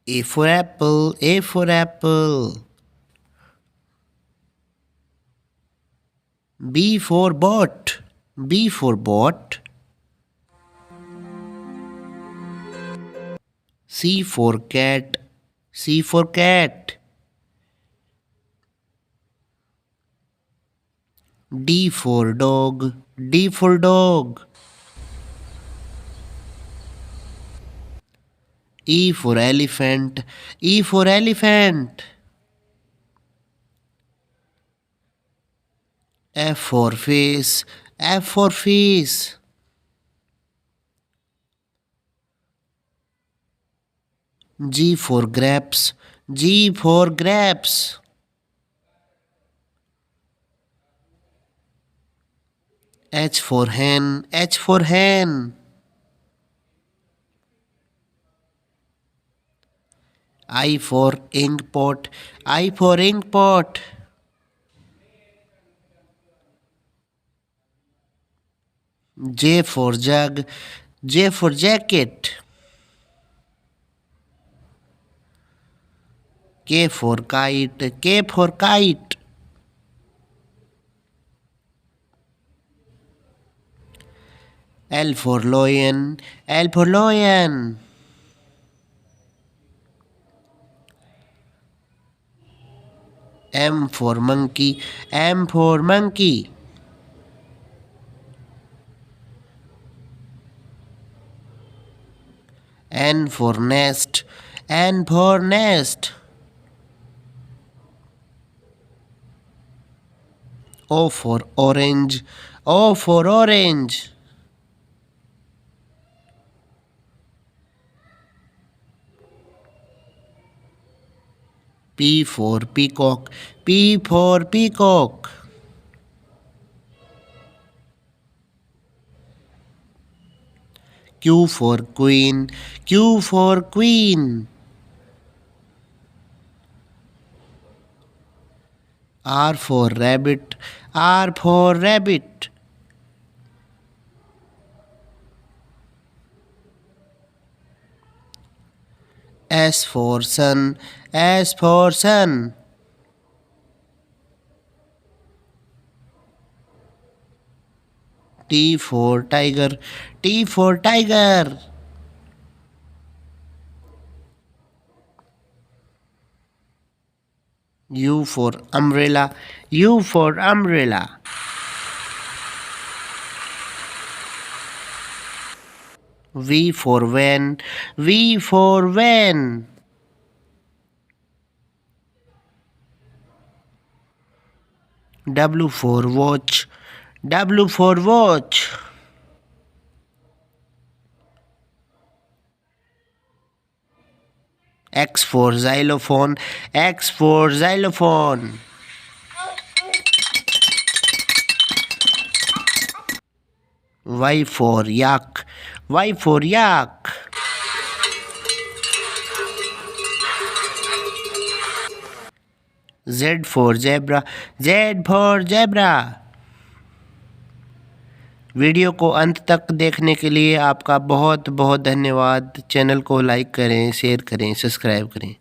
A for apple, A for apple. B for boat, B for boat. C for cat, C for cat. D for dog, D for dog. E for elephant, E for elephant. F for face, F for face. G for grapes, G for grapes. H for hen, H for hen. I for ink pot, I for ink pot. J for jug, J for jacket. K for kite, K for kite. L for lion, L for lion. M for monkey, M for monkey. N for nest, N for nest. O for orange, O for orange. P for peacock, P for peacock. Q for queen, Q for queen. R for rabbit, R for rabbit. S for sun, S for sun. T for tiger, T for tiger. U for umbrella, U for umbrella. V for van, V for van. W for watch, W for watch. X for xylophone, X for xylophone. Y for yak, Y for yak. Z for zebra, Z for zebra. Video को अंत तक देखने के लिए आपका बहुत बहुत धन्यवाद। चैनल को लाइक करें, शेयर करें, सब्सक्राइब करें।